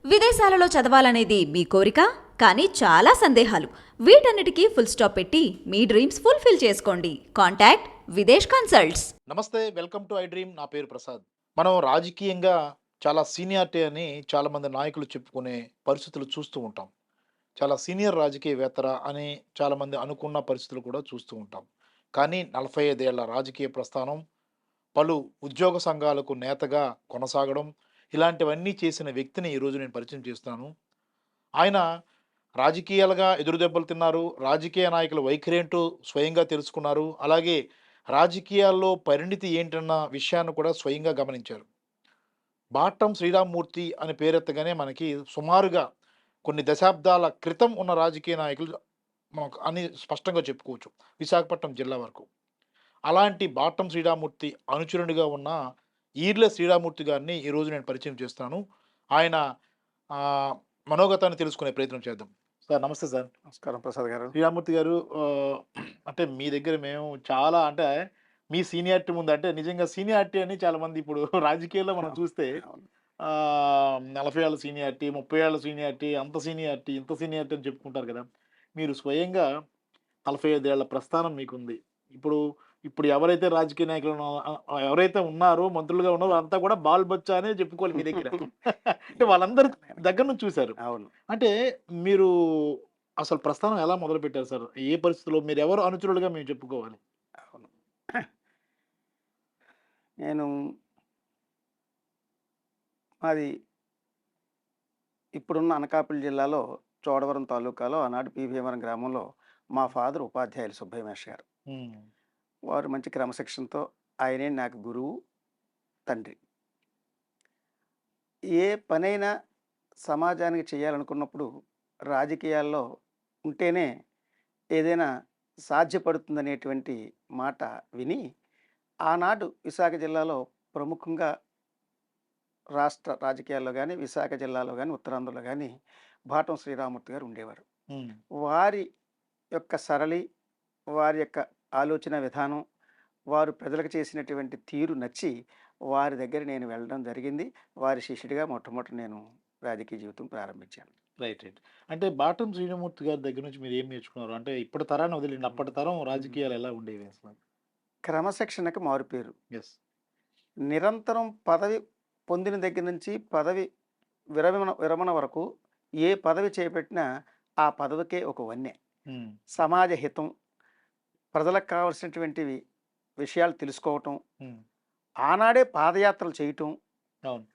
విదేశాలలో చదవాలనేది మీ కోరిక, కానీ చాలా సందేహాలు. వీటన్నిటికీ ఫుల్ స్టాప్ పెట్టి మీ డ్రీమ్స్ ఫుల్ఫిల్ చేసుకోండి. Contact Videsh consults. నమస్తే, వెల్కమ్ టు ఐ డ్రీమ్. నా పేరు ప్రసాద్. మనం రాజకీయంగా చాలా సీనియారిటీ అని చాలామంది నాయకులు చెప్పుకునే పరిస్థితులు చూస్తూ ఉంటాం. చాలా సీనియర్ రాజకీయవేత్తరా అని చాలామంది అనుకున్న పరిస్థితులు కూడా చూస్తూ ఉంటాం. కానీ 45 ఏళ్ల రాజకీయ ప్రస్థానం, పలు ఉద్యోగ సంఘాలకు నేతగా కొనసాగడం, ఇలాంటివన్నీ చేసిన వ్యక్తిని ఈరోజు నేను పరిచయం చేస్తున్నాను. ఆయన రాజకీయాలుగా ఎదురుదెబ్బలు తిన్నారు. రాజకీయ నాయకుల వైఖరేంటో స్వయంగా తెలుసుకున్నారు. అలాగే రాజకీయాల్లో పరిణితి ఏంటన్న విషయాన్ని కూడా స్వయంగా గమనించారు. బాటం శ్రీరామ్మూర్తి అని పేరెత్తగానే మనకి సుమారుగా కొన్ని దశాబ్దాల క్రితం ఉన్న రాజకీయ నాయకులు మనకు అని స్పష్టంగా చెప్పుకోవచ్చు. విశాఖపట్నం జిల్లా వరకు. అలాంటి బాటం శ్రీరామ్మూర్తి అనుచరునిగా ఉన్న ఈర్ల శ్రీరామ్మూర్తి గారిని ఈరోజు నేను పరిచయం చేస్తున్నాను. ఆయన ఆహ్, మనోగతాన్ని తెలుసుకునే ప్రయత్నం చేద్దాం. సార్ నమస్తే సార్. నమస్కారం ప్రసాద్ గారు. శ్రీరామ్మూర్తి గారు, అంటే మీ దగ్గర మేము చాలా అంటే మీ సీనియారిటీ ముందు అంటే నిజంగా సీనియారిటీ అని చాలామంది ఇప్పుడు రాజకీయాల్లో మనం చూస్తే అవును. 40 ఏళ్ళ సీనియారిటీ, 30 ఏళ్ళ సీనియారిటీ, అంత సీనియారిటీ, ఇంత సీనియారిటీ అని చెప్పుకుంటారు కదా! మీరు స్వయంగా 45 ఏళ్ల ప్రస్థానం మీకుంది. ఇప్పుడు ఇప్పుడు ఎవరైతే రాజకీయ నాయకులు ఎవరైతే ఉన్నారో, మంత్రులుగా ఉన్నారో అంతా కూడా బాల్ బచ్చా అనే చెప్పుకోవాలి మీ దగ్గర. అంటే వాళ్ళందరి దగ్గర నుంచి చూసారు. అవును. అంటే మీరు అసలు ప్రస్థానం ఎలా మొదలుపెట్టారు సార్? ఏ పరిస్థితిలో మీరెవరు అనుచరులుగా మేము చెప్పుకోవాలి? అవును. నేను మాది ఇప్పుడున్న అనకాపల్లి జిల్లాలో చోడవరం తాలూకాలో ఆనాడు పి. భీమవరం గ్రామంలో మా ఫాదర్ ఉపాధ్యాయులు సుబ్బయ్య మేస్టర్ గారు. హ్మ్. వారు మంచి క్రమశిక్షణతో ఆయనే నాకు గురువు, తండ్రి. ఏ పనైనా సమాజానికి చేయాలనుకున్నప్పుడు రాజకీయాల్లో ఉంటేనే ఏదైనా సాధ్యపడుతుందనేటువంటి మాట విని ఆనాడు విశాఖ జిల్లాలో ప్రముఖంగా రాష్ట్ర రాజకీయాల్లో గానీ, విశాఖ జిల్లాలో గానీ, ఉత్తరాంధ్రలో గానీ బాటం శ్రీరామూర్తి గారు ఉండేవారు. హ్మ్. వారి యొక్క సరళి, వారి యొక్క ఆలోచన విధానం, వారు ప్రజలకు చేసినటువంటి తీరు నచ్చి వారి దగ్గర నేను వెళ్ళడం జరిగింది. వారి శిష్యుడిగా మొట్టమొదట నేను రాజకీయ జీవితం ప్రారంభించాను. రైట్. రైట్. అంటే బాటం శ్రీరామూర్తి గారి దగ్గర నుంచి మీరేం నేర్చుకున్నారు? అంటే ఇప్పటి తరాన్ని వదిలేయండి. అప్పటి తరం రాజకీయాలు ఎలా ఉండేవి అసలు? క్రమశిక్షణకి మారుపేరు. యెస్. నిరంతరం పదవి పొందిన దగ్గర నుంచి పదవి విరమణ వరకు ఏ పదవి చేపట్టినా ఆ పదవికే ఒక వన్నె. హ్మ్. సమాజ హితం, ప్రజలకు కావాల్సినటువంటివి విషయాలు తెలుసుకోవటం, హ్మ్. ఆనాడే పాదయాత్రలు చేయటం, అవును.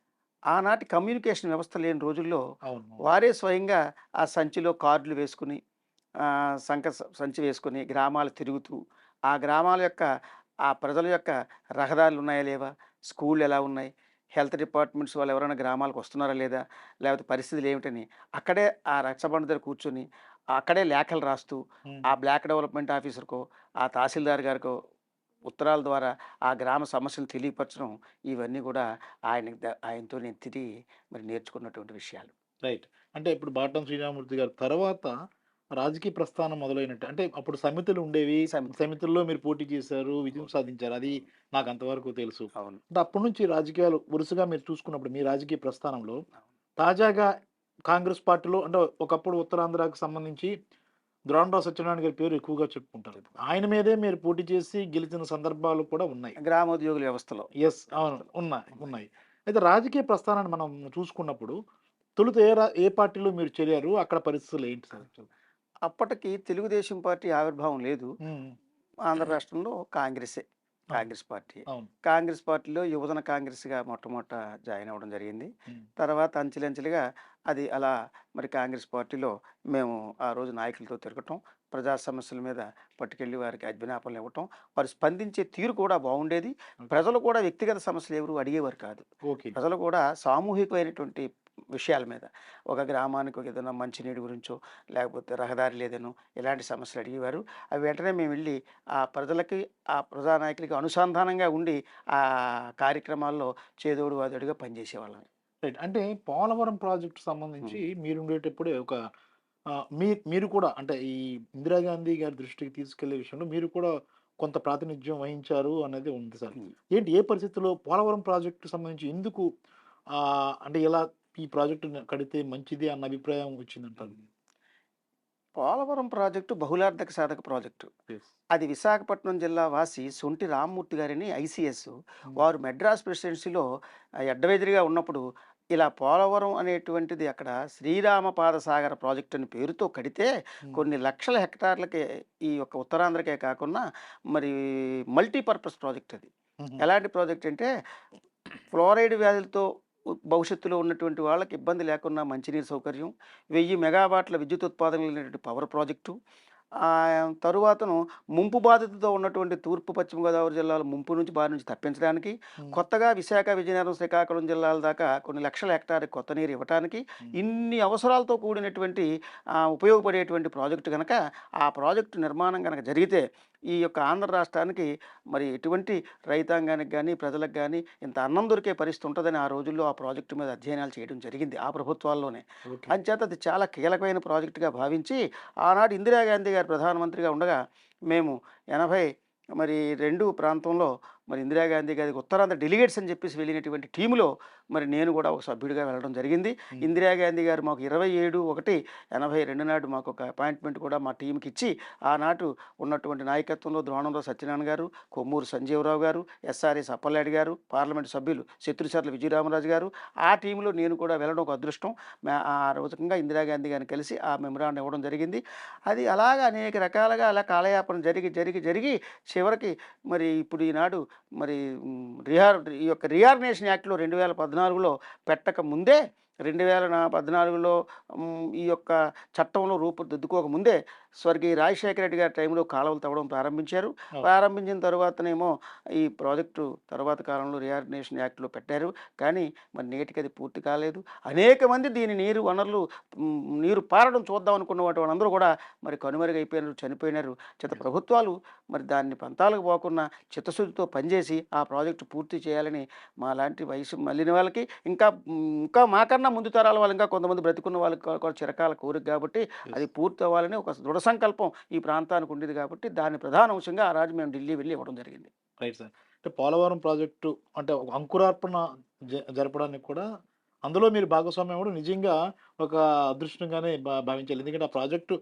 ఆనాటి కమ్యూనికేషన్ వ్యవస్థ లేని రోజుల్లో అవును. అవును. వారే స్వయంగా ఆ సంచిలో కార్డులు వేసుకుని, సంచి వేసుకొని గ్రామాలు తిరుగుతూ, ఆ గ్రామాల యొక్క ఆ ప్రజల యొక్క రహదారులు ఉన్నాయా లేవా? స్కూళ్ళు ఎలా ఉన్నాయి? హెల్త్ డిపార్ట్మెంట్స్ వాళ్ళు ఎవరైనా గ్రామాలకు వస్తున్నారా లేదా? లేకపోతే పరిస్థితులు ఏమిటని అక్కడే ఆ రచ్చబండ దగ్గర కూర్చొని, అక్కడే లేఖలు రాస్తూ, హ్మ్. ఆ బ్లాక్ డెవలప్మెంట్ ఆఫీసర్‌కో, ఆ తహసీల్దార్ గారికో ఉత్తరాల ద్వారా ఆ గ్రామ సమస్యలు తెలియపరచడం, ఇవన్నీ కూడా ఆయనతో నేను తిరిగి మరి నేర్చుకున్నటువంటి విషయాలు. రైట్. అంటే ఇప్పుడు బాటం శ్రీరామూర్తి గారి తర్వాత రాజకీయ ప్రస్థానం మొదలైనట్టు అంటే అప్పుడు సమితులు ఉండేవి. సమితి. సమితుల్లో మీరు పోటీ చేశారు. విజయం అవును. సాధించారు. అది అవును. నాకు అంతవరకు తెలుసు. అవును. అంటే అప్పటి నుంచి రాజకీయాలు వరుసగా మీరు చూసుకున్నప్పుడు మీ రాజకీయ ప్రస్థానంలో అవును. తాజాగా కాంగ్రెస్ పార్టీలో అంటే ఒకప్పుడు ఉత్తరాంధ్రకు సంబంధించి ద్రోణరావు సత్యనారాయణ గారి పేరు ఎక్కువగా చెప్పుకుంటారు. ఆయన మీదే మీరు పోటీ చేసి గెలిచిన సందర్భాలు కూడా ఉన్నాయి. గ్రామోద్యోగుల వ్యవస్థలో. యెస్. అవును. వ్యవస్థలో ఉన్నాయి. ఉన్నాయి. ఉన్నాయి. అయితే రాజకీయ ప్రస్థానాన్ని మనం చూసుకున్నప్పుడు తొలుత ఏ పార్టీలో మీరు చేరారు? అక్కడ పరిస్థితులు ఏంటి సార్ యాక్చువల్‌గా? అప్పటికి తెలుగుదేశం పార్టీ ఆవిర్భావం లేదు. హ్మ్. ఆంధ్ర రాష్ట్రంలో కాంగ్రెసే. అవును. కాంగ్రెస్ పార్టీ. అవును. కాంగ్రెస్ పార్టీలో యువజన కాంగ్రెస్‌గా మొట్టమొదట జాయిన్ అవ్వడం జరిగింది. హ్మ్. తర్వాత అంచెలంచెలుగా అది అలా మరి కాంగ్రెస్ పార్టీలో మేము ఆ రోజు నాయకులతో తిరగటం, ప్రజా సమస్యల మీద పట్టుకెళ్ళి వారికి అజ్ఞాపనలు ఇవ్వటం, వారు స్పందించే తీరు కూడా బావుండేది. ఓకే. ప్రజలు కూడా వ్యక్తిగత సమస్యలు ఎవరు అడిగేవారు కాదు. ఓకే. ప్రజలు కూడా సామూహికమైనటువంటి విషయాల మీద, ఒక గ్రామానికి ఒక ఏదైనా మంచినీటి గురించో, లేకపోతే రహదారి లేదనో ఇలాంటి సమస్యలు అడిగేవారు. అవి వెంటనే మేము వెళ్ళి ఆ ప్రజలకి, ఆ ప్రజానాయకులకి అనుసంధానంగా ఉండి ఆ కార్యక్రమాల్లో చేదోడు వాదోడుగా పనిచేసేవాళ్ళం. రైట్. అంటే పోలవరం ప్రాజెక్ట్ సంబంధించి హ్మ్. మీరుండేటప్పుడే ఒక మీరు కూడా అంటే ఈ ఇందిరాగాంధీ గారి దృష్టికి తీసుకెళ్ళే విషయంలో మీరు కూడా కొంత ప్రాతినిధ్యం వహించారు అనేది ఉంది సార్. హ్మ్. ఏంటి ఏ పరిస్థితుల్లో పోలవరం ప్రాజెక్ట్‌కి సంబంధించి ఎందుకు అంటే ఇలా ఈ ప్రాజెక్ట్ కడితే మంచిది అన్న అభిప్రాయం వచ్చిందంటారు? పోలవరం ప్రాజెక్టు బహుళార్థక సాధక ప్రాజెక్టు. యెస్. అది విశాఖపట్నం జిల్లా వాసి సొంటి రామ్మూర్తి గారని ఐసీఎస్. హ్మ్. వారు మెడ్రాస్ ప్రెసిడెన్సీలో అడ్వైజరీగా ఉన్నప్పుడు ఇలా పోలవరం అనేటువంటిది అక్కడ శ్రీరామ పాదసాగర ప్రాజెక్ట్ అని పేరుతో కడితే హ్మ్. కొన్ని లక్షల హెక్టార్లకి ఈ యొక్క ఉత్తరాంధ్రకే కాకుండా మరి మల్టీపర్పస్ ప్రాజెక్ట్ అది. హుహు. ఎలాంటి ప్రాజెక్ట్ అంటే ఫ్లోరైడ్ వ్యాధులతో భవిష్యత్తులో ఉన్నటువంటి వాళ్ళకి ఇబ్బంది లేకుండా మంచినీరు సౌకర్యం, 1000 మెగావాట్ల విద్యుత్ ఉత్పాదన కలిగినటువంటి పవర్ ప్రాజెక్టు. తరువాతను ముంపు బాధితులతో ఉన్నటువంటి తూర్పు పశ్చిమ గోదావరి జిల్లాల ముంపు నుంచి బారి నుంచి తప్పించడానికి, హ్మ్. కొత్తగా విశాఖ, విజయనగరం, శ్రీకాకుళం జిల్లాల దాకా కొన్ని లక్షల హెక్టార్‌కి కొత్త నీరు ఇవ్వటానికి, హ్మ్. ఇన్ని అవసరాలతో కూడినటువంటి ఉపయోగపడేటువంటి ప్రాజెక్టు గనక, ఆ ప్రాజెక్టు నిర్మాణం గనక జరిగితే ఈ యొక్క ఆంధ్ర రాష్ట్రానికి మరి ఎటువంటి రైతాంగానికి గానీ, ప్రజలకు గానీ ఇంత అన్నం దొరికే పరిస్థితి ఉంటదని ఆ రోజుల్లో ఆ ప్రాజెక్టు మీద అధ్యయనాలు చేయడం జరిగింది ఆ ప్రభుత్వాల్లోనే. ఓకే. అంచేత అది చాలా కీలకమైన ప్రాజెక్టుగా భావించి ఆనాడు ఇందిరాగాంధీ గారు ప్రధానమంత్రిగా ఉండగా మేము 82 ప్రాంతంలో మరి ఇందిరాగాంధీ గారికి ఉత్తరాంధ్ర డెలిగేట్స్ అని చెప్పేసి వెళ్ళినటువంటి టీములో మరి నేను కూడా ఒక సభ్యుడిగా వెళ్ళడం జరిగింది. హ్మ్. ఇందిరాగాంధీ గారు మాకు 27/1/82 నాడు మాకు ఒక అపాయింట్మెంట్ కూడా మా టీంకి ఇచ్చి ఆనాటి ఉన్నటువంటి నాయకత్వంలో ద్రోణంరావు సత్యనారాయణ గారు, కొమ్మూరు సంజీవరావు గారు, ఎస్ఆర్ఎస్ అప్పలనాయుడు గారు, పార్లమెంట్ సభ్యులు శత్రుచర్ల విజయరామరాజు గారు, ఆ టీంలో నేను కూడా వెళ్ళడం ఒక అదృష్టం. ఆ రోజుకంగా ఇందిరాగాంధీ గారిని కలిసి ఆ మెమరాండం ఇవ్వడం జరిగింది. అది అలాగా అనేక రకాలుగా అలా కాలయాపన జరిగి చివరికి మరి ఇప్పుడు ఈనాడు మరి ఈ యొక్క రియార్గనైజేషన్ యాక్ట్‌లో 2014లో పెట్టక ముందే 2014లో ఈ యొక్క చట్టంలో రూపుదిద్దుకోక ముందే స్వర్గీయ రాజశేఖర రెడ్డి గారి టైంలో కాలువలు తవ్వడం ప్రారంభించారు. అవును. ప్రారంభించిన తర్వాతనేమో ఈ ప్రాజెక్టు తర్వాత కాలంలో రియార్గనైజేషన్ యాక్ట్‌లో పెట్టారు. కానీ మరి నేటికి అది పూర్తి కాలేదు. అనేక మంది దీని నీరు వనరులు నీరు పారడం చూద్దాం అనుకున్న వాళ్ళందరూ కూడా మరి కనుమరుగైపోయినారు, చనిపోయినారు. ప్రభుత్వాలు మరి దాన్ని పంతాలకు పోకుండా చిత్తశుద్ధితో పనిచేసి ఆ ప్రాజెక్టు పూర్తి చేయాలని మాలాంటి వయసు మళ్ళిన వాళ్ళకి ఇంకా మాకన్నా ముందు తరాల వాళ్ళు ఇంకా కొంతమంది బ్రతికున్న వాళ్ళకి కూడా చిరకాల కోరిక కాబట్టి అది యెస్. పూర్తి అవ్వాలని ఒక దృఢ సంకల్పం ఈ ప్రాంతానికి ఉండేది కాబట్టి దాని ప్రధాన అంశంగా ఆ రోజు మేము ఢిల్లీ వెళ్ళి ఇవ్వడం జరిగింది. Right sir. అంటే పోలవరం ప్రాజెక్టు అంటే ఒక అంకురార్పణ జరపడానికి కూడా అందులో మీరు భాగస్వామ్యం అవ్వడం నిజంగా ఒక అదృష్టంగానే భావించాలి. ఎందుకంటే ఆ ప్రాజెక్టు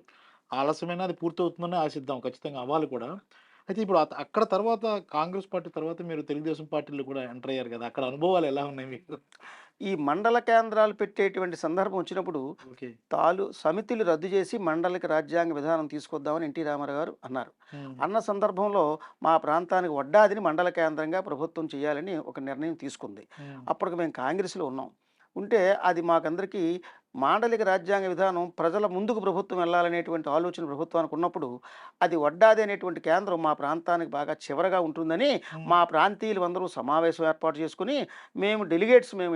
ఆలస్యమైనా అది పూర్తవుతుందని ఆశిద్దాం. ఖచ్చితంగా అవ్వాలి కూడా. అయితే ఇప్పుడు అక్కడ తర్వాత కాంగ్రెస్ పార్టీ తర్వాత మీరు తెలుగుదేశం పార్టీలో కూడా ఎంటర్ అయ్యారు కదా! అక్కడ అనుభవాలు ఎలా ఉన్నాయి మీకు? ఈ మండల కేంద్రాలు పెట్టేటువంటి సందర్భం వచ్చినప్పుడు ఓకే. సమితులు రద్దు చేసి మండలిక రాజ్యాంగ విధానం తీసుకొద్దామని ఎన్టీ రామారావు గారు అన్నారు. హ్మ్. అన్న సందర్భంలో మా ప్రాంతానికి వడ్డాదిని మండల కేంద్రంగా ప్రభుత్వం చేయాలని ఒక నిర్ణయం తీసుకుంది. హ్మ్. అప్పటికి మేము కాంగ్రెస్‌లో ఉన్నాం. ఉంటే అది మాకందరికీ మాండలిక రాజ్యాంగ విధానం ప్రజల ముందుకు ప్రభుత్వం వెళ్ళాలనేటువంటి ఆలోచన ప్రభుత్వానికి ఉన్నప్పుడు అది వడ్డాది అనేటువంటి కేంద్రం మా ప్రాంతానికి బాగా చివరగా ఉంటుందని హ్మ్. మా ప్రాంతీయులు అందరూ సమావేశం ఏర్పాటు చేసుకుని మేము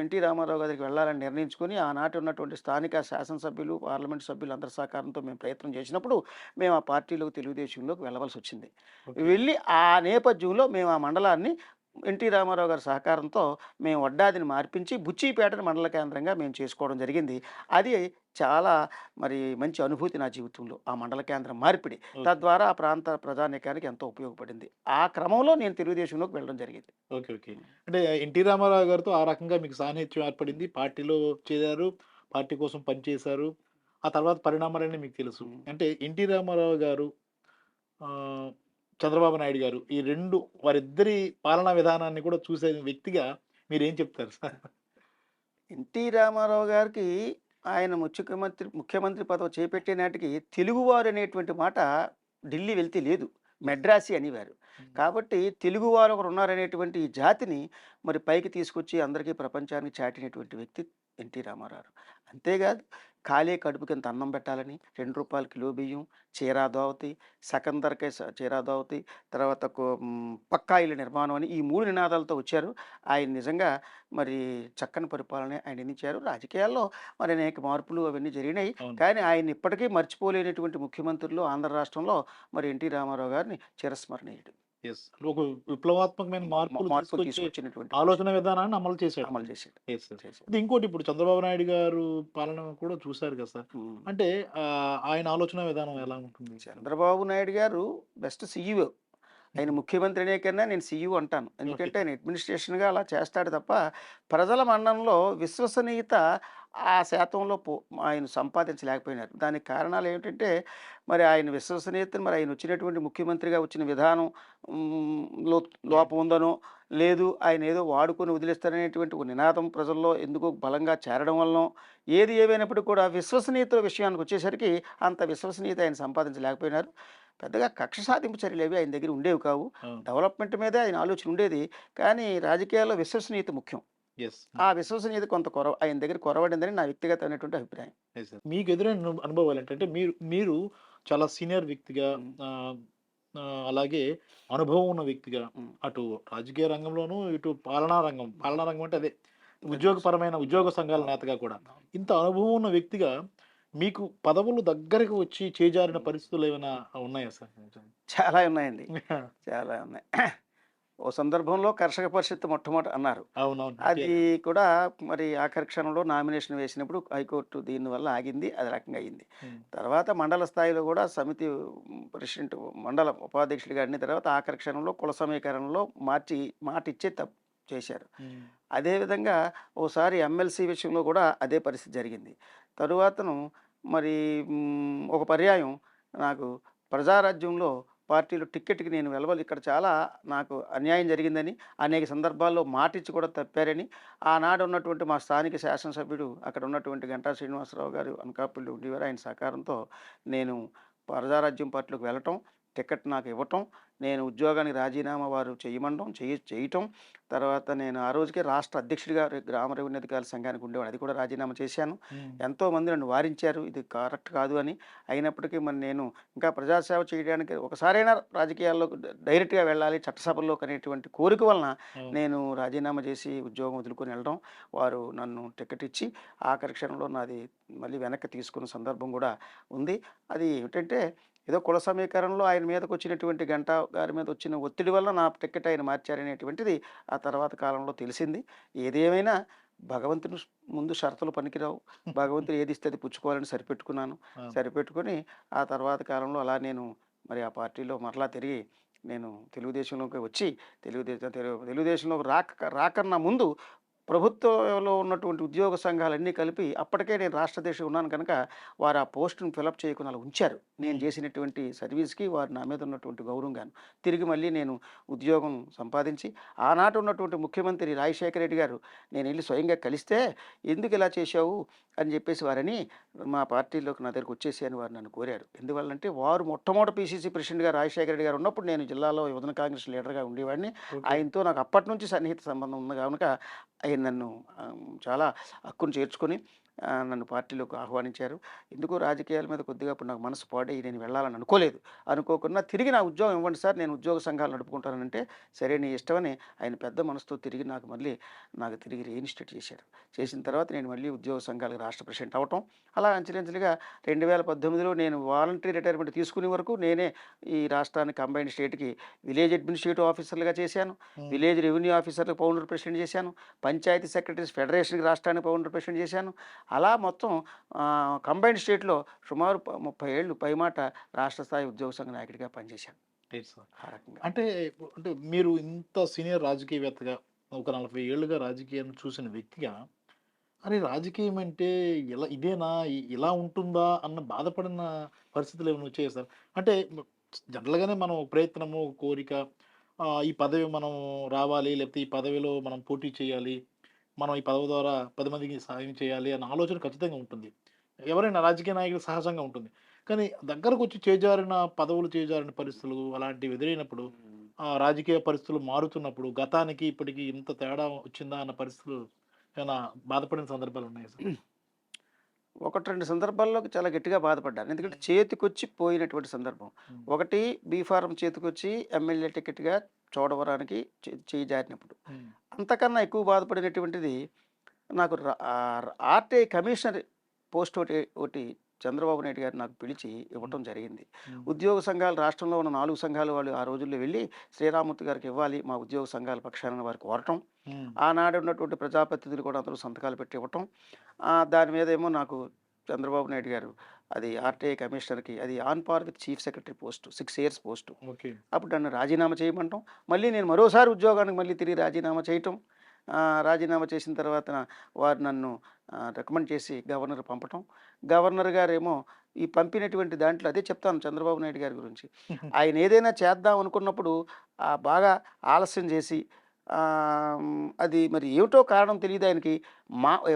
ఎన్టీ రామారావు గారికి వెళ్ళాలని నిర్ణయించుకొని ఆనాటి ఉన్నటువంటి స్థానిక శాసనసభ్యులు, పార్లమెంట్ సభ్యులు అందరి సహకారంతో మేము ప్రయత్నం చేసినప్పుడు మేము ఆ పార్టీలోకి తెలుగుదేశంలోకి వెళ్ళవలసి వచ్చింది. ఓకే. వెళ్ళి ఆ నేపథ్యంలో మేము ఆ మండలాన్ని ఎన్టీ రామారావు గారి సహకారంతో మేము వడ్డాదిని మార్పించి బుచ్చిపేటని మండల కేంద్రంగా మేము చేసుకోవడం జరిగింది. అది చాలా మరి మంచి అనుభూతి నా జీవితంలో ఆ మండల కేంద్రం మార్పిడి. ఓకే. తద్వారా ఆ ప్రాంత ప్రజానీకానికి ఎంతో ఉపయోగపడింది. ఆ క్రమంలో నేను తెలుగుదేశంలోకి వెళ్ళడం జరిగింది. ఓకే. ఓకే. అంటే ఎన్టీ రామారావు గారితో ఆ రకంగా మీకు సాన్నిహిత్యం ఏర్పడింది. పార్టీలో చేరారు. పార్టీ కోసం పనిచేశారు. ఆ తర్వాత పరిణామాలన్నీ మీకు తెలుసు. హ్మ్. అంటే ఎన్టీ రామారావు గారు, ఆహ్, చంద్రబాబు నాయుడు గారు ఈ 2 వారిద్దరి పాలనా విధానాన్ని కూడా చూసే వ్యక్తిగా మీరేం చెప్తారు సార్? ఎన్టీ రామారావు గారికి ఆయన ముఖ్యమంత్రి పదవి చేపట్టే నాటికి తెలుగువారు అనేటువంటి మాట ఢిల్లీ వెళ్తే లేదు. మెడ్రాసీ అనేవారు. హ్మ్. కాబట్టి తెలుగువారు ఒకరు ఉన్నారనేటువంటి ఈ జాతిని మరి పైకి తీసుకొచ్చి అందరికీ ప్రపంచానికి చాటినటువంటి వ్యక్తి ఎన్టీ రామారావు. అంతేకాదు ఖాళీ కడుపుకింత అన్నం పెట్టాలని ₹2 కిలో బియ్యం, చీరా దోవతి, చీరా దోవతి, తర్వాత పక్కా ఇళ్ళ నిర్మాణం అని ఈ 3 నినాదాలతో వచ్చారు. ఆయన నిజంగా మరి చక్కని పరిపాలన ఆయన అందించారు. రాజకీయాల్లో మరి అనేక మార్పులు అవన్నీ జరిగినాయి. అవును. కానీ ఆయన ఇప్పటికీ మర్చిపోలేనటువంటి ముఖ్యమంత్రుల్లో ఆంధ్ర రాష్ట్రంలో మరి ఎన్టీ రామారావు గారిని చిరస్మరణీయుడు. యెస్. ఒక విప్లవాత్మకమైన మార్పులు మార్పులు తీసుకొచ్చే తీసుకొచ్చినటువంటి ఆలోచన విధానాన్ని అమలు చేశాడు. అమలు చేశాడు. Yes sir. చేశాడు. అయితే ఇంకోటి ఇప్పుడు చంద్రబాబు నాయుడు గారు పాలన కూడా చూసారు కదా సార్. హ్మ్. అంటే ఆయన ఆలోచన విధానం ఎలా ఉంటుంది? చంద్రబాబు నాయుడు గారు బెస్ట్ సీఈఓ. ఆయన ముఖ్యమంత్రి అనే కన్నా నేను సీఈఓ అంటాను. ఎందుకంటే ఆయన అడ్మినిస్ట్రేషన్‌గా అలా చేస్తాడు తప్ప ప్రజల మన్ననలో విశ్వసనీయత ఆ శాతంలో ఆయన సంపాదించలేకపోయినారు. దానికి కారణాలు ఏమిటంటే, మరి ఆయన విశ్వసనీయతను మరి ఆయన వచ్చినటువంటి ముఖ్యమంత్రిగా వచ్చిన విధానం లో లోపం ఉందనో, లేదు ఆయన ఏదో వాడుకొని వదిలేస్తారనేటువంటి ఒక నినాదం ప్రజల్లో ఎందుకో బలంగా చేరడం వలనో, ఏది ఏమైనప్పటికీ కూడా విశ్వసనీయత విషయానికి వచ్చేసరికి అంత విశ్వసనీయత ఆయన సంపాదించలేకపోయినారు. పెద్దగా కక్ష సాధింపు చర్యలేవి ఆయన దగ్గర ఉండేవి కావు. అవును. డెవలప్‌మెంట్ మీదే ఆయన ఆలోచన ఉండేది. కానీ రాజకీయాల్లో విశ్వసనీయత ముఖ్యం. యెస్. ఆ విశ్వసనీయత కొంత ఆయన దగ్గర కొరవడిందని నా వ్యక్తిగతమైనటువంటి అభిప్రాయం. యెస్. మీకు ఎదురైన అనుభవాలు ఏంటంటే మీరు మీరు చాలా సీనియర్ వ్యక్తిగా హ్మ్. ఆహ్, అలాగే అనుభవం ఉన్న వ్యక్తిగా హ్మ్. అటు రాజకీయ రంగంలోనూ, ఇటు పాలనా రంగం. పాలనా రంగం అంటే అదే తెలుసు. ఉద్యోగ సంఘాల అవును. నేతగా కూడా. అవును. ఇంత అనుభవం ఉన్న వ్యక్తిగా మీకు పదవులు దగ్గరకు వచ్చి చేజారిన హ్మ్. పరిస్థితులు ఏమైనా ఉన్నాయా సార్? చాలా ఉన్నాయండి. చాలా ఉన్నాయి. ఓ సందర్భంలో కర్షక పరిషత్ మొట్టమొదట అన్నారు. అవునవును. అది కూడా మరి ఆఖరి క్షణంలో నామినేషన్ వేసినప్పుడు హైకోర్టు దీనివల్ల ఆగింది. అది రకంగా అయింది. హ్మ్. తర్వాత మండల స్థాయిలో కూడా సమితి ప్రెసిడెంట్ మండల ఉపాధ్యక్షుడిగా అన్ని తర్వాత ఆఖరి క్షణంలో కుల సమీకరణలో మాటిచ్చే తప్పు చేశారు. హ్మ్. అదేవిధంగా ఓసారి ఎమ్మెల్సీ విషయంలో కూడా అదే పరిస్థితి జరిగింది. తరువాతను మరి ఒక పర్యాయం నాకు ప్రజారాజ్యంలో పార్టీలో టిక్కెట్‌కి నేను ఇక్కడ చాలా నాకు అన్యాయం జరిగిందని, అనేక సందర్భాల్లో మాటిచ్చి కూడా తప్పారని, ఆనాడు ఉన్నటువంటి మా స్థానిక శాసనసభ్యుడు అక్కడ ఉన్నటువంటి గంటా శ్రీనివాసరావు గారు అనకాపల్లిలో ఉండేవారు. ఆయన సహకారంతో నేను ప్రజారాజ్యం పార్టీలోకి వెళ్ళటం, టికెట్ నాకు ఇవ్వటం, నేను ఉద్యోగానికి రాజీనామా వారు చేయమనడం, చేయటం. తర్వాత నేను ఆ రోజుకే రాష్ట్ర అధ్యక్షుడిగా గ్రామ రెవెన్యూ అధికారుల సంఘానికి ఉండేవాడిని. అది కూడా రాజీనామా చేశాను. హ్మ్. ఎంతోమంది నన్ను వారించారు. ఇది కరెక్ట్ కాదు అని. అయినప్పటికీ మరి నేను ఇంకా ప్రజాసేవ చేయడానికి ఒకసారైనా రాజకీయాల్లోకి డైరెక్ట్‌గా వెళ్ళాలి చట్టసభల్లోకి అనేటువంటి కోరిక వలన అవును. నేను రాజీనామా చేసి ఉద్యోగం వదులుకొని వెళ్ళడం. వారు నన్ను టికెట్ ఇచ్చి ఆఖరి క్షణంలో నాది మళ్ళీ వెనక్కి తీసుకున్న సందర్భం కూడా ఉంది. అది ఏమిటంటే ఏదో కుల సమీకరణలో ఆయన మీదకొచ్చినటువంటి గంటా గారి మీద వచ్చిన ఒత్తిడి వల్ల నా టికెట్ ఆయన మార్చారనేటువంటిది ఆ తర్వాత కాలంలో తెలిసింది. ఏదేమైనా భగవంతుని ముందు షరతులు పనికిరావు. భగవంతుడు ఏదిస్తే అది పుచ్చుకోవాలని సరిపెట్టుకున్నాను. అవును. సరిపెట్టుకొని ఆ తర్వాత కాలంలో అలా నేను మరి ఆ పార్టీలో మరలా తిరిగి నేను తెలుగుదేశంలోకి వచ్చి తెలుగుదేశంలోకి రాకన్నా ముందు ప్రభుత్వంలో ఉన్నటువంటి ఉద్యోగ సంఘాలన్నీ కలిపి అప్పటికే నేను రాష్ట్ర అధ్యక్షుడిగా ఉన్నాను కనుక వారు ఆ పోస్టును ఫిలప్ చేయకుండా అలా ఉంచారు. నేను హ్మ్. చేసినటువంటి సర్వీస్‌కి వారు నా మీద ఉన్నటువంటి గౌరవంగాను. తిరిగి మళ్ళీ నేను ఉద్యోగం సంపాదించి ఆనాటి ఉన్నటువంటి ముఖ్యమంత్రి రాజశేఖర రెడ్డి గారు నేనెళ్ళి స్వయంగా కలిస్తే, "ఎందుకు ఇలా చేశావు?" అని చెప్పేసి వారని మా పార్టీలోకి నా దగ్గరికి వచ్చేసి అని వారు నన్ను కోరారు. ఎందువల్లంటే వారు మొట్టమొదటి పీసీసీ ప్రెసిడెంట్‌గా రాజశేఖర రెడ్డి గారు ఉన్నప్పుడు నేను జిల్లాలో యువజన కాంగ్రెస్ లీడర్‌గా ఉండేవాడిని. ఓకే. ఆయనతో నాకు అప్పటి నుంచి సన్నిహిత సంబంధం ఉంది గనుక ఆయన నన్ను చాలా హక్కున చేర్చుకొని నన్ను పార్టీలోకి ఆహ్వానించారు. ఎందుకో రాజకీయాల మీద కొద్దిగా అప్పుడు నాకు మనసు పాడై నేను వెళ్ళాలని అనుకోలేదు. అనుకోకుండా తిరిగి నా ఉద్యోగం ఇవ్వండి సార్ నేను ఉద్యోగ సంఘాలు నడుపుకుంటానంటే, సరే నీ ఇష్టమని ఆయన పెద్ద మనసుతో తిరిగి నాకు తిరిగి రీఇన్‌స్టేట్ చేశారు. చేసిన తర్వాత నేను మళ్ళీ ఉద్యోగ సంఘాలకు రాష్ట్ర ప్రెసిడెంట్ అవ్వటం. అలా అంచెలంచెలుగా 2018లో నేను వాలంటరీ రిటైర్మెంట్ తీసుకునే వరకు నేనే ఈ రాష్ట్రానికి కంబైన్డ్ స్టేట్‌కి విలేజ్ అడ్మినిస్ట్రేటివ్ ఆఫీసర్‌లుగా చేశాను. హ్మ్. విలేజ్ రెవెన్యూ ఆఫీసర్‌లకు ఫౌండర్ ప్రెసిడెంట్ చేశాను. పంచాయతీ సెక్రటరీస్ ఫెడరేషన్‌కి రాష్ట్రానికి ఫౌండర్ ప్రెసిడెంట్ చేశాను. అలా మొత్తం కంబైన్డ్ స్టేట్‌లో సుమారు 30 ఏళ్ళు పైమాట రాష్ట్ర స్థాయి ఉద్యోగ సంఘ నాయకుడిగా పనిచేశాను. Right sir. ఆ రకంగా. అంటే అంటే మీరు ఇంత సీనియర్ రాజకీయవేత్తగా ఒక 40 ఏళ్లుగా రాజకీయాన్ని చూసిన వ్యక్తిగా, అరే! రాజకీయం అంటే ఇదేనా? ఇలా ఉంటుందా? అన్న బాధపడిన పరిస్థితులు ఏమైనా వచ్చాయా సార్? అంటే జనరల్‌గానే మనం ఒక ప్రయత్నము, ఒక కోరిక ఈ పదవి మనం రావాలి, లేకపోతే ఈ పదవిలో మనం పోటీ చేయాలి. మనం ఈ పదవి ద్వారా 10 మందికి సాయం చేయాలి అన్న ఆలోచన ఖచ్చితంగా ఉంటుంది. ఎవరైనా రాజకీయ నాయకులు సహజంగా ఉంటుంది. కానీ దగ్గరకొచ్చి పదవులు చేజారిన పరిస్థితులు అలాంటివి ఎదురైనప్పుడు హ్మ్. రాజకీయ పరిస్థితులు మారుతున్నప్పుడు గతానికి ఇప్పటికి ఇంత తేడా వచ్చిందా అన్న పరిస్థితులు ఏమైనా బాధపడిన సందర్భాలున్నాయా సార్? 1, 2 సందర్భాల్లో చాలా గట్టిగా బాధపడ్డాను. ఎందుకంటే చేతికొచ్చి పోయినటువంటి సందర్భం. హ్మ్. ఒకటి బీ ఫార్మ్ చేతికొచ్చి ఎమ్మెల్యే టికెట్‌గా చోడవరానికి చెయ్యి జారినప్పుడు. హ్మ్. అంతకన్నా ఎక్కువ బాధపడినటువంటిది నాకు ఆర్‌టీఐ కమిషనర్ పోస్ట్ ఒకటి చంద్రబాబు నాయుడు గారు నాకు పిలిచి హ్మ్. ఇవ్వటం జరిగింది. హ్మ్. ఉద్యోగ సంఘాలు రాష్ట్రంలో ఉన్న 4 సంఘాలు వాళ్ళు ఆ రోజుల్లో వెళ్ళి శ్రీరామూర్తి గారికి ఇవ్వాలి మా ఉద్యోగ సంఘాల పక్షాన వారికి కోరటం. హ్మ్. ఆనాడు ఉన్నటువంటి ప్రజాప్రతినిధులు కూడా అందరూ సంతకాలు పెట్టి ఇవ్వటం. దాని మీదేమో నాకు చంద్రబాబు నాయుడు గారు అది ఆర్‌టీఐ కమిషనర్‌కి అది on par with chief secretary post 6 years post. Okay. అప్పుడు నన్ను రాజీనామా చేయమంటం. మళ్ళీ నేను మరోసారి ఉద్యోగానికి మళ్ళీ తిరిగి రాజీనామా చేయటం. రాజీనామా చేసిన తర్వాత వారు నన్ను రికమెండ్ చేసి గవర్నర్ పంపటం. గవర్నర్ గారేమో ఈ పంపినటువంటి దాంట్లో అదే చెప్తాను చంద్రబాబు నాయుడు గారి గురించి. ఆయన ఏదైనా చేద్దాం అనుకున్నప్పుడు బాగా ఆలస్యం చేసి అది మరి ఏమిటో కారణం తెలీదు ఆయనకి.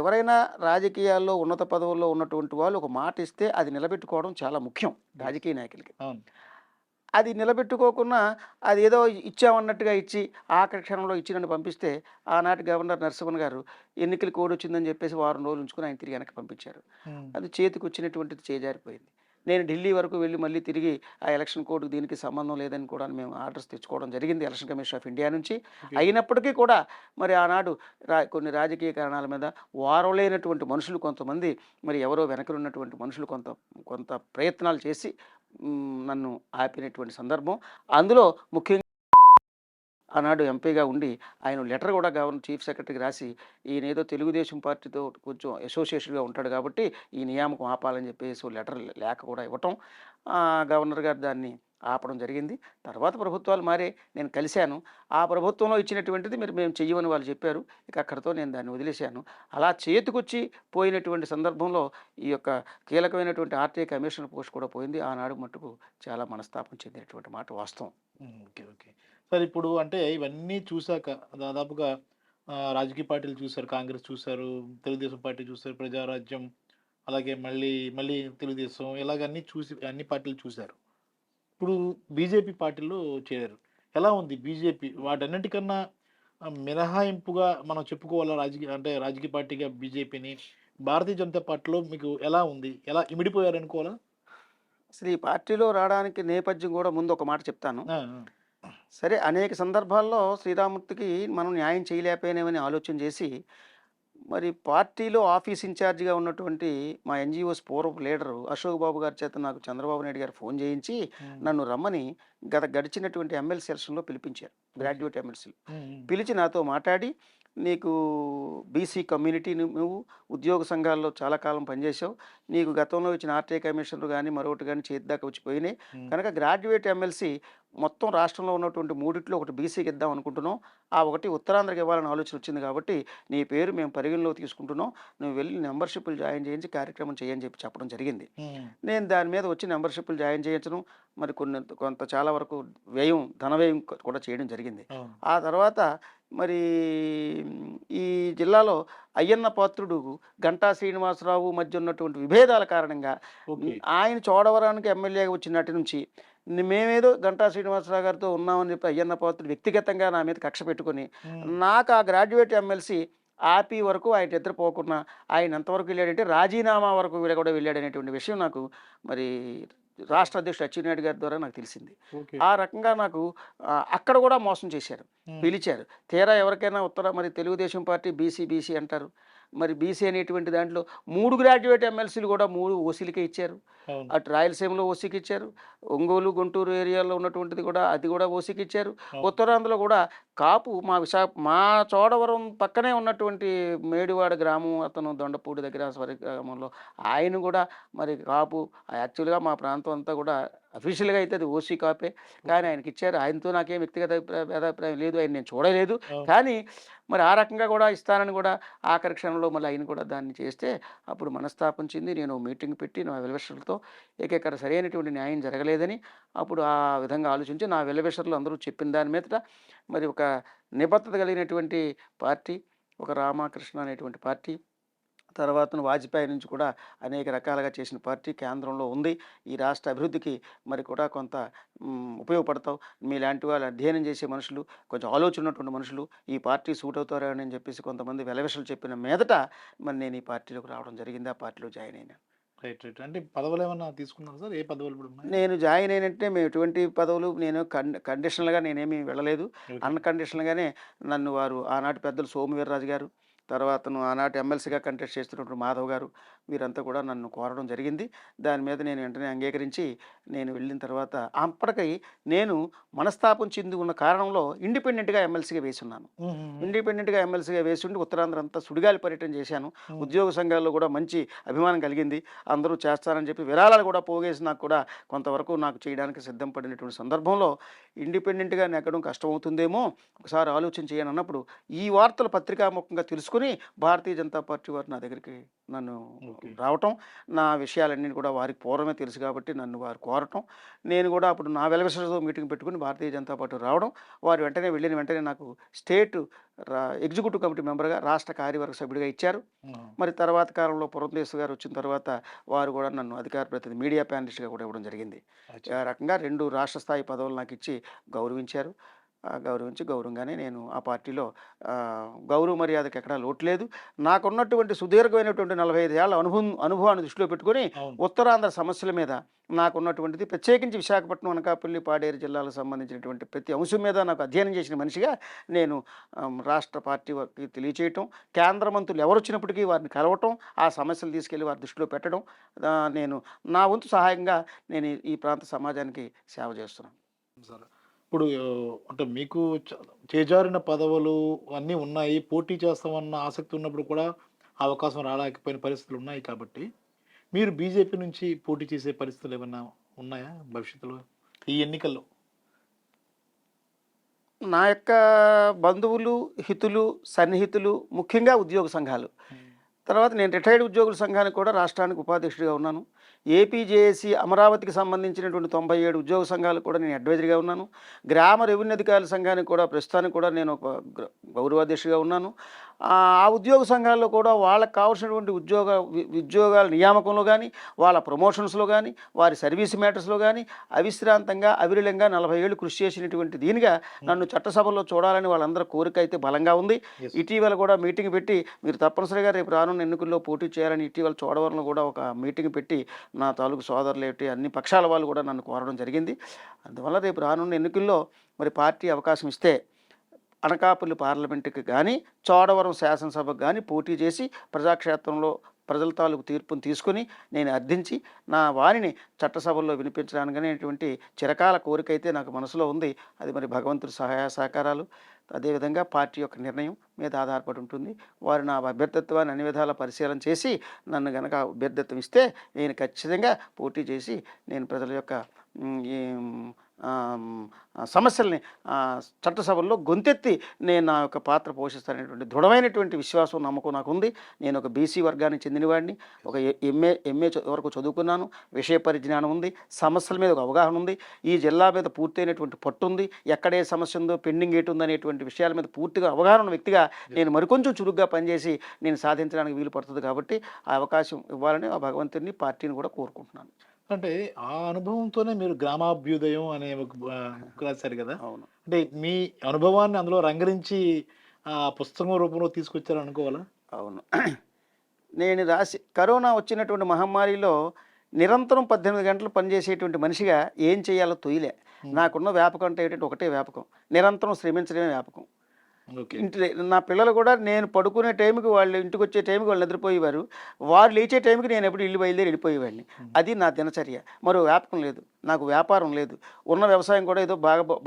ఎవరైనా రాజకీయాల్లో ఉన్నత పదవుల్లో ఉన్నటువంటి వాళ్ళు ఒక మాట ఇస్తే అది నిలబెట్టుకోవడం చాలా ముఖ్యం రాజకీయ నాయకులకి. అవును. అది నిలబెట్టుకోకుండా అదేదో ఇచ్చామన్నట్టుగా ఇచ్చి ఆఖరి క్షణంలో ఇచ్చి నన్ను పంపిస్తే ఆనాటి గవర్నర్ నరసింహన్ గారు ఎన్నికల కోడ్ వచ్చిందని చెప్పేసి వారం రోజులు ఉంచుకొని ఆయన తిరిగి వెనక్కి పంపించారు. అది చేతికి వచ్చినటువంటిది చేజారిపోయింది. నేను ఢిల్లీ వరకు వెళ్ళి మళ్ళీ తిరిగి ఆ ఎలక్షన్ కోడ్కి దీనికి సంబంధం లేదని కూడా మేము ఆర్డర్స్ తెచ్చుకోవడం జరిగింది ఎలక్షన్ కమిషన్ ఆఫ్ ఇండియా నుంచి. అయినప్పటికీ కూడా మరి ఆనాడు కొన్ని రాజకీయ కారణాల మీద వారలేనటువంటి మనుషులు కొంతమంది, మరి ఎవరో వెనకనున్నటువంటి మనుషులు కొంత ప్రయత్నాలు చేసి నన్ను ఆపినటువంటి సందర్భం. అందులో ముఖ్యంగా ఆనాడు ఎంపీగా ఉండి ఆయన లెటర్ కూడా గవర్నర్ చీఫ్ సెక్రటరీకి రాసి ఈయనేదో తెలుగుదేశం పార్టీతో కొంచెం అసోసియేషన్గా ఉంటాడు కాబట్టి ఈ నియామకం ఆపాలని చెప్పేసి లెటర్ లేఖ కూడా ఇవ్వటం, గవర్నర్ గారు దాన్ని ఆపడం జరిగింది. తర్వాత ప్రభుత్వాలు మారే నేను కలిశాను. ఆ ప్రభుత్వంలో ఇచ్చినటువంటిది మేము చెయ్యమని వాళ్ళు చెప్పారు. ఇక అక్కడితో నేను దాన్ని వదిలేశాను. అలా చేతికొచ్చి పోయినటువంటి సందర్భంలో ఈ యొక్క కీలకమైనటువంటి ఆర్టీఐ కమిషనర్ పోస్ట్ కూడా పోయింది. ఆనాడు మట్టుకు చాలా మనస్తాపం చెందినటువంటి మాట వాస్తవం. ఓకే. ఓకే. సార్ ఇప్పుడు అంటే ఇవన్నీ చూసాక దాదాపుగా రాజకీయ పార్టీలు చూసారు. కాంగ్రెస్ చూసారు, తెలుగుదేశం పార్టీ చూసారు, ప్రజారాజ్యం, అలాగే మళ్ళీ తెలుగుదేశం, ఇలాగ అన్ని పార్టీలు చూసారు. ఇప్పుడు బీజేపీ పార్టీలో చేరారు. ఎలా ఉంది బీజేపీ? వాటన్నిటికన్నా మినహాయింపుగా మనం చెప్పుకోవాలా రాజకీయ పార్టీగా బీజేపీని? భారతీయ జనతా పార్టీలో మీకు ఎలా ఉంది? ఎలా ఇమిడిపోయారనుకోవాలా? అసలు ఈ పార్టీలో రావడానికి నేపథ్యం కూడా ముందు ఒక మాట చెప్తాను. ఆ! సరే, అనేక సందర్భాల్లో శ్రీరామూర్తికి మనం న్యాయం చేయలేకపోయినామని ఆలోచన చేసి మరి పార్టీలో ఆఫీస్ ఇన్ఛార్జిగా ఉన్నటువంటి మా ఎన్జిఓస్ పూర్వపు లీడరు అశోక్ బాబు గారి చేత నాకు చంద్రబాబు నాయుడు గారు ఫోన్ చేయించి నన్ను రమ్మని గడిచినటువంటి ఎమ్మెల్సీ ఎలక్షన్లో పిలిపించారు. గ్రాడ్యుయేట్ ఎమ్మెల్సీలు పిలిచి నాతో మాట్లాడి, నీకు బీసీ కమ్యూనిటీ, నువ్వు ఉద్యోగ సంఘాల్లో చాలా కాలం పనిచేసావు, నీకు గతంలో ఇచ్చిన ఆర్టీఐ కమిషనర్ కానీ మరొకటి కానీ చేద్దాకా వచ్చిపోయినాయి కనుక గ్రాడ్యుయేట్ ఎమ్మెల్సీ మొత్తం రాష్ట్రంలో ఉన్నటువంటి మూడిట్లో ఒకటి బీసీకి ఇద్దాం అనుకుంటున్నాం, ఆ ఒకటి ఉత్తరాంధ్రకి ఇవ్వాలని ఆలోచన వచ్చింది కాబట్టి నీ పేరు మేము పరిగణలో తీసుకుంటున్నాం, నువ్వు వెళ్ళి మెంబర్షిప్లు జాయిన్ చేయించి కార్యక్రమం చేయని చెప్పడం జరిగింది. నేను దాని మీద వచ్చి మెంబర్షిప్లు జాయిన్ చేయించడం, మరి కొంత చాలా వరకు ధన వ్యయం కూడా చేయడం జరిగింది. ఆ తర్వాత మరి ఈ జిల్లాలో అయ్యన్న పాత్రుడు గంటా శ్రీనివాసరావు మధ్య ఉన్నటువంటి విభేదాల కారణంగా ఆయన చోడవరానికి ఎమ్మెల్యేగా వచ్చినట్టు నుంచి మేమేదో గంటా శ్రీనివాసరావు గారితో ఉన్నామని చెప్పి అయ్యన్న పాత్రుడు వ్యక్తిగతంగా నా మీద కక్ష పెట్టుకొని నాకు ఆ గ్రాడ్యుయేట్ ఎమ్మెల్సీ ఆపి వరకు ఆయన నిద్రపోకుండా ఆయన ఎంతవరకు వెళ్ళాడంటే రాజీనామా వరకు కూడా వెళ్ళాడనేటువంటి విషయం నాకు మరి రాష్ట్ర అధ్యక్షుడు అచ్చెన్నాయుడు గారి ద్వారా నాకు తెలిసింది. ఆ రకంగా నాకు అక్కడ కూడా మోసం చేశారు, పిలిచారు. తీరా ఎవరికైనా మరి తెలుగుదేశం పార్టీ బీసీ అంటారు, మరి బీసీ అనేటువంటి దాంట్లో 3 గ్రాడ్యుయేట్ ఎమ్మెల్సీలు కూడా 3 ఓసీలకే ఇచ్చారు. అటు రాయలసీమలో ఓసీకి ఇచ్చారు, ఒంగోలు గుంటూరు ఏరియాలో ఉన్నటువంటిది కూడా అది కూడా ఓసీకి ఇచ్చారు. ఉత్తరాంధ్రలో కూడా కాపు మా చోడవరం పక్కనే ఉన్నటువంటి మేడివాడ గ్రామం, అతను దొండపూడి దగ్గర గ్రామంలో ఆయన కూడా మరి కాపు. యాక్చువల్గా మా ప్రాంతం అంతా కూడా అఫీషియల్గా అయితే అది ఓసీ కాపే, కానీ ఆయనకి ఇచ్చారు. ఆయనతో నాకేం వ్యక్తిగత భేదాభిప్రాయం లేదు, ఆయన నేను చూడలేదు. కానీ మరి ఆ రకంగా కూడా ఇస్తానని కూడా ఆఖరి క్షణంలో మళ్ళీ ఆయన కూడా దాన్ని చేస్తే అప్పుడు మనస్తాపం చెంది నేను మీటింగ్ పెట్టి నా వెల్విషర్లతో ఇక్కడ సరైనటువంటి న్యాయం జరగలేదని అప్పుడు ఆ విధంగా ఆలోచించి నా వెల్విషర్లు అందరూ చెప్పిన దాని మీద మరి ఒక నిబద్ధత కలిగినటువంటి పార్టీ, ఒక రామకృష్ణ అనేటువంటి పార్టీ, తర్వాత వాజ్పేయి నుంచి కూడా అనేక రకాలుగా చేసిన పార్టీ కేంద్రంలో ఉంది. ఈ రాష్ట్ర అభివృద్ధికి మరి కూడా కొంత ఉపయోగపడతావు, మీలాంటి వాళ్ళు అధ్యయనం చేసే మనుషులు, కొంచెం ఆలోచన ఉన్నటువంటి మనుషులు ఈ పార్టీ సూట్ అవుతారని చెప్పేసి కొంతమంది వెలవిషలు చెప్పిన మీదట మరి నేను ఈ పార్టీలోకి రావడం జరిగింది. ఆ పార్టీలో జాయిన్ అయినాను. రైట్. అంటే పదవులు ఏమన్నా తీసుకున్నారు సార్? ఏ పదవులు ఇప్పుడు ఉన్నాయి? నేను జాయిన్ అయినంటే మేము ఎటువంటి పదవులు నేను కండిషనల్గా నేనేమి వెళ్ళలేదు. అన్కండిషనల్గానే నన్ను వారు ఆనాటి పెద్దలు సోము వీర్రాజు గారు, తర్వాతను ఆనాటి ఎమ్మెల్సీగా కంటెస్ట్ చేస్తున్నప్పుడు మాధవ్ గారు వీరంతా కూడా నన్ను కోరడం జరిగింది. దాని మీద నేను వెంటనే అంగీకరించి నేను వెళ్ళిన తర్వాత అప్పటికి నేను మనస్తాపం చెంది ఉన్న కారణంలో ఇండిపెండెంట్‌గా ఎమ్మెల్సీగా వేసున్నాను. ఇండిపెండెంట్‌గా ఎమ్మెల్సీగా వేసుండి ఉత్తరాంధ్ర అంతా సుడిగాలి పర్యటన చేశాను. ఉద్యోగ సంఘాల్లో కూడా మంచి అభిమానం కలిగింది. అందరూ చేస్తారని చెప్పి విరాళాలు కూడా పోగేసి నాకు కూడా కొంతవరకు నాకు చేయడానికి సిద్ధం పడినటువంటి సందర్భంలో ఇండిపెండెంట్‌గా నెగ్గడం కష్టమవుతుందేమో ఒకసారి ఆలోచన చేయని అన్నప్పుడు ఈ వార్తలు పత్రికాముఖంగా తెలుసుకొని భారతీయ జనతా పార్టీ వారు నా దగ్గరికి నన్ను ఓకే. రావటం, నా విషయాలన్నీ కూడా వారికి పూర్వమే తెలుసు కాబట్టి నన్ను వారు కోరటం, నేను కూడా అప్పుడు నా వెల్‌విషర్స్‌తో మీటింగ్ పెట్టుకొని భారతీయ జనతా పార్టీ రావడం, వారు వెంటనే వెళ్ళిన వెంటనే నాకు స్టేట్ ఎగ్జిక్యూటివ్ కమిటీ మెంబర్‌గా, రాష్ట్ర కార్యవర్గ సభ్యుడిగా ఇచ్చారు. మరి తర్వాత కాలంలో పురంధేశ్వరి గారు వచ్చిన తర్వాత వారు కూడా నన్ను అధికార ప్రతినిధి మీడియా ప్యానలిస్ట్‌గా కూడా ఇవ్వడం జరిగింది. ఆ రకంగా 2 రాష్ట్ర స్థాయి పదవులు నాకిచ్చి గౌరవించారు. గౌరవించి గౌరవంగానే నేను ఆ పార్టీలో గౌరవ మర్యాదకి ఎక్కడా లోటు లేదు. నాకున్నటువంటి సుదీర్ఘమైనటువంటి 45 ఏళ్ల అనుభవాన్ని దృష్టిలో పెట్టుకొని అవును. ఉత్తరాంధ్ర సమస్యల మీద నాకున్నటువంటిది ప్రత్యేకించి విశాఖపట్నం, అనకాపల్లి, పాడేరు జిల్లాలకు సంబంధించినటువంటి ప్రతి అంశం మీద నాకు అధ్యయనం చేసిన మనిషిగా నేను రాష్ట్ర పార్టీ వారికి తెలియచేయటం, కేంద్ర మంత్రులు ఎవరొచ్చినప్పటికీ వారిని కలవటం, ఆ సమస్యలు తీసుకెళ్ళి వారి దృష్టిలో పెట్టడం, నేను నా వంతు సహాయంగా నేను ఈ ప్రాంత సమాజానికి సేవ చేస్తున్నాను. సరే. ఇప్పుడు అంటే మీకు చేజారిన పదవులు అన్నీ ఉన్నాయి. పోటీ చేస్తామన్న ఆసక్తి ఉన్నప్పుడు కూడా ఆ అవకాశం రాలేకపోయిన పరిస్థితులు ఉన్నాయి కాబట్టి, మీరు బీజేపీ నుంచి పోటీ చేసే పరిస్థితులు ఏమన్నా ఉన్నాయా భవిష్యత్తులో ఈ ఎన్నికల్లో? నా యొక్క బంధువులు, హితులు, సన్నిహితులు ముఖ్యంగా ఉద్యోగ సంఘాలు. తర్వాత నేను రిటైర్డ్ ఉద్యోగుల సంఘానికి కూడా రాష్ట్రానికి ఉపాధ్యక్షుడిగా ఉన్నాను. ఏపీజేఏసీ అమరావతికి సంబంధించినటువంటి 97 ఉద్యోగ సంఘాలకు కూడా నేను అడ్వైజర్గా ఉన్నాను. గ్రామ రెవెన్యూ అధికారుల సంఘానికి కూడా ప్రస్తుతానికి కూడా నేను ఒక గౌరవాధ్యక్షుడిగా ఉన్నాను. ఆ ఉద్యోగ సంఘాల్లో కూడా వాళ్ళకి కావాల్సినటువంటి ఉద్యోగాల నియామకంలో కానీ, వాళ్ళ ప్రమోషన్స్లో కానీ, వారి సర్వీస్ మ్యాటర్స్లో కానీ అవిశ్రాంతంగా అవిరళంగా 40 ఏళ్ళు కృషి చేసినటువంటి దీనిగా నన్ను చట్టసభలో చూడాలని వాళ్ళందరి కోరిక అయితే బలంగా ఉంది. Yes. ఇటీవల కూడా మీటింగ్ పెట్టి మీరు తప్పనిసరిగా రేపు రానున్న ఎన్నికల్లో పోటీ చేయాలని ఇటీవల చోడవరంలో కూడా ఒక మీటింగ్ పెట్టి నా తాలూకు సోదరులు ఏమిటి అన్ని పక్షాల వాళ్ళు కూడా నన్ను కోరడం జరిగింది. అందువల్ల రేపు రానున్న ఎన్నికల్లో మరి పార్టీ అవకాశం ఇస్తే అనకాపల్లి పార్లమెంటుకి కానీ, చోడవరం శాసనసభకు కానీ పోటీ చేసి ప్రజాక్షేత్రంలో ప్రజల తాలూకు తీర్పును తీసుకొని నేను అర్థించి నా వారిని చట్టసభల్లో వినిపించడానికనేటువంటి చిరకాల కోరిక అయితే నాకు మనసులో ఉంది. అది మరి భగవంతుడి సహాయ సహకారాలు, అదేవిధంగా పార్టీ యొక్క నిర్ణయం మీద ఆధారపడి ఉంటుంది. వారు నా అభ్యర్థిత్వాన్ని అన్ని విధాలా పరిశీలన చేసి నన్ను గనక అభ్యర్థిత్వం ఇస్తే నేను ఖచ్చితంగా పోటీ చేసి నేను ప్రజల యొక్క ఈ సమస్యల్ని చట్టసభల్లో గొంతెత్తి నేను నా యొక్క పాత్ర పోషిస్తాననేటువంటి దృఢమైనటువంటి విశ్వాసం, నమ్మకం నాకు ఉంది. నేను ఒక బీసీ వర్గానికి చెందినవాడిని. ఒక ఎంఏ వరకు చదువుకున్నాను. విషయ పరిజ్ఞానం ఉంది. సమస్యల మీద ఒక అవగాహన ఉంది. ఈ జిల్లా మీద పూర్తయినటువంటి పట్టు ఉంది. ఎక్కడే సమస్య ఉందో, పెండింగ్ ఏటి ఉందనేటువంటి విషయాల మీద పూర్తిగా అవగాహన ఉన్న వ్యక్తిగా నేను మరికొంచెం చురుగ్గా పనిచేసి నేను సాధించడానికి వీలు పడుతుంది కాబట్టి ఆ అవకాశం ఇవ్వాలని ఆ భగవంతుడిని, పార్టీని కూడా కోరుకుంటున్నాను. అంటే ఆ అనుభవంతోనే మీరు గ్రామాభ్యుదయం అనే ఒక బుక్ రాశారు కదా! అవును. అంటే మీ అనుభవాన్ని అందులో రంగరించి పుస్తకం రూపంలో తీసుకొచ్చారు అనుకోవాలా? అవును. నేను కరోనా వచ్చినటువంటి మహమ్మారిలో నిరంతరం 18 గంటలు పనిచేసేటువంటి మనిషిగా ఏం చేయాలో తొయలే. నాకున్న వ్యాపకం అంటే ఏంటంటే ఒకటే వ్యాపకం, నిరంతరం శ్రమించడమే వ్యాపకం. ఓకే. నా పిల్లలు కూడా నేను పడుకునే టైంకి వాళ్ళు ఇంటికి వచ్చే టైంకి వాళ్ళు నిద్రపోయేవారు. వారు లేచే టైంకి నేను ఎప్పుడు ఇల్లు బయలుదేరి వెళ్ళిపోయేవాడిని. అది నా దినచర్య. మరో వ్యాపకం లేదు, నాకు వ్యాపారం లేదు. ఉన్న వ్యవసాయం కూడా ఏదో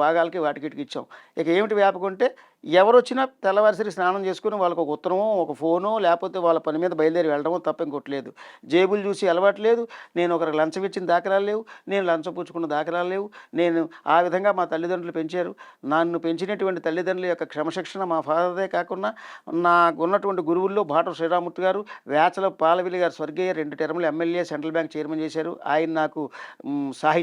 భాగాలకి వాటికి ఇచ్చాం. ఇక ఏమిటి వ్యాపకం అంటే ఎవరు వచ్చినా తెల్లవారిసరి స్నానం చేసుకుని వాళ్ళకి ఒక ఉత్తరమో, ఒక ఫోనో, లేకపోతే వాళ్ళ పని మీద బయలుదేరి వెళ్ళడమో తప్ప ఇంకోటి లేదు. జేబులు చూసి అలవాటు లేదు. నేను ఒకరికి లంచం ఇచ్చిన దాఖలాలు లేవు. నేను లంచం పుచ్చుకున్న దాఖలాలు లేవు. నేను ఆ విధంగా మా తల్లిదండ్రులు పెంచారు. నన్ను పెంచినటువంటి తల్లిదండ్రుల యొక్క క్రమశిక్షణ మా ఫాదర్దే కాకుండా నాకు ఉన్నటువంటి గురువుల్లో భాట శ్రీరామూర్తి గారు, వేచల పాలవిలి గారు స్వర్గీయ 2 టర్ములు ఎమ్మెల్యే, సెంట్రల్ బ్యాంక్ చైర్మన్ చేశారు. ఆయన నాకు సాహిత్య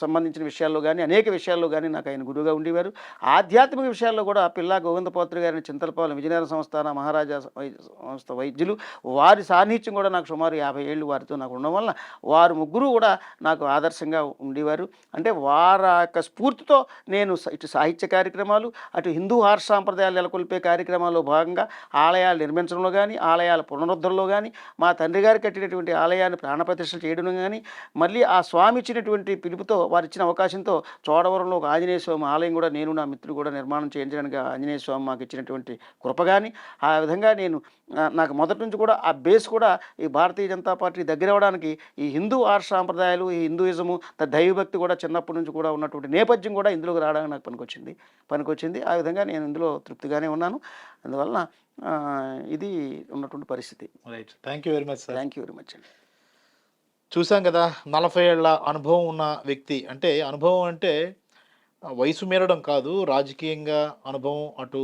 సంబంధించిన విషయాల్లో కానీ, అనేక విషయాల్లో కానీ నాకు ఆయన గురువుగా ఉండేవారు. ఆధ్యాత్మిక విషయాల్లో కూడా పిల్లా గోవిందపోత్రి గారిని చింతలపాలెం విజయనగర సంస్థాన మహారాజా సంస్థ వైద్యులు, వారి సాన్నిధ్యం కూడా నాకు సుమారు 50 ఏళ్ళు వారితో నాకు ఉండడం వల్ల వారు ముగ్గురు కూడా నాకు ఆదర్శంగా ఉండేవారు. అంటే వారి యొక్క స్ఫూర్తితో నేను ఇటు సాహిత్య కార్యక్రమాలు, అటు హిందూ హార్ష సాంప్రదాయాలు నెలకొల్పే కార్యక్రమాల్లో భాగంగా ఆలయాలు నిర్మించడంలో కానీ, ఆలయాల పునరుద్ధరణలో కానీ, మా తండ్రి గారు కట్టినటువంటి ఆలయాన్ని ప్రాణప్రతిష్ఠ చేయడం కానీ, మళ్ళీ ఆ స్వామి ఇచ్చినటువంటి పిలుపుతో, వారు ఇచ్చిన అవకాశంతో చోడవరంలో ఒక ఆంజనేయ స్వామి ఆలయం కూడా నేను నా మిత్రుడు కూడా నిర్మాణం చేయండి సాధించడానికి ఆ ఆంజనేయ స్వామి మాకు ఇచ్చినటువంటి కృప గాని, ఆ విధంగా నేను నాకు మొదటి నుంచి కూడా ఆ బేస్ కూడా ఈ భారతీయ జనతా పార్టీ దగ్గరవ్వడానికి ఈ హిందూ ఆర్ష సాంప్రదాయాలు, ఈ హిందూయిజము, దైవభక్తి కూడా చిన్నప్పటి నుంచి కూడా ఉన్నటువంటి నేపథ్యం కూడా ఇందులోకి రావడానికి నాకు పనికొచ్చింది. ఆ విధంగా నేను ఇందులో తృప్తిగానే ఉన్నాను. అందువలన ఇది ఉన్నటువంటి పరిస్థితి. Right. Thank you very much sir. Thank you very much అండి. చూసాం కదా, 40 ఏళ్ల అనుభవం ఉన్న వ్యక్తి. అంటే అనుభవం అంటే వయసు మీరడం కాదు, రాజకీయంగా అనుభవం, అటు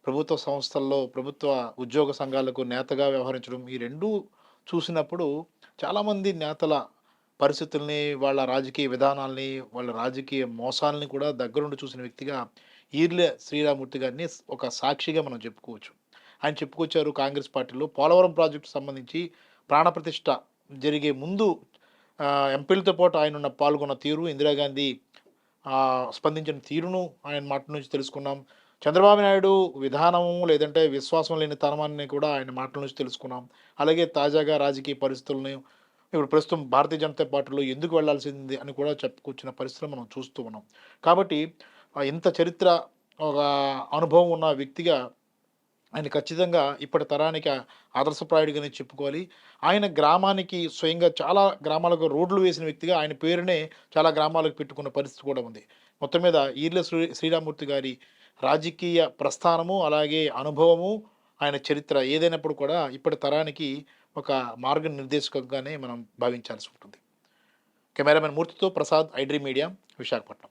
ప్రభుత్వ సంస్థల్లో ప్రభుత్వ ఉద్యోగ సంఘాలకు నేతగా వ్యవహరించడం, ఈ రెండూ చూసినప్పుడు చాలామంది నేతల పరిస్థితుల్ని, వాళ్ళ రాజకీయ విధానాల్ని, వాళ్ళ రాజకీయ మోసాలని కూడా దగ్గరుండి చూసిన వ్యక్తిగా ఈర్లె శ్రీరామూర్తి గారిని ఒక సాక్షిగా మనం చెప్పుకోవచ్చు. ఆయన చెప్పుకొచ్చారు కాంగ్రెస్ పార్టీలో పోలవరం ప్రాజెక్టు సంబంధించి ప్రాణప్రతిష్ఠ జరిగే ముందు ఎంపీలతో పాటు ఆయన పాల్గొన్న తీరు, ఇందిరాగాంధీ స్పందించిన తీరును ఆయన మాట నుంచి తెలుసుకున్నాం. చంద్రబాబు నాయుడు విధానము లేదంటే విశ్వాసం లేని తనమాన్ని కూడా ఆయన మాటల నుంచి తెలుసుకున్నాం. అలాగే తాజాగా రాజకీయ పరిస్థితులను ఇప్పుడు ప్రస్తుతం భారతీయ జనతా పార్టీలో ఎందుకు వెళ్లాల్సింది అని కూడా చెప్పుకొచ్చిన పరిస్థితులు మనం చూస్తూ ఉన్నాం. కాబట్టి ఇంత చరిత్ర, ఒక అనుభవం ఉన్న వ్యక్తిగా ఆయన ఖచ్చితంగా ఇప్పటి తరానికి ఆదర్శప్రాయుడిగానే చెప్పుకోవాలి. ఆయన గ్రామానికి స్వయంగా చాలా గ్రామాలకు రోడ్లు వేసిన వ్యక్తిగా ఆయన పేరునే చాలా గ్రామాలకు పెట్టుకున్న పరిస్థితి కూడా ఉంది. మొత్తం మీద ఈర్ల శ్రీరామూర్తి గారి రాజకీయ ప్రస్థానము, అలాగే అనుభవము, ఆయన చరిత్ర ఏదైనప్పుడు కూడా ఇప్పటి తరానికి ఒక మార్గనిర్దేశకంగానే మనం భావించాల్సి ఉంటుంది. కెమెరామెన్ మూర్తితో Prasad, I dream media, Visakhapatnam.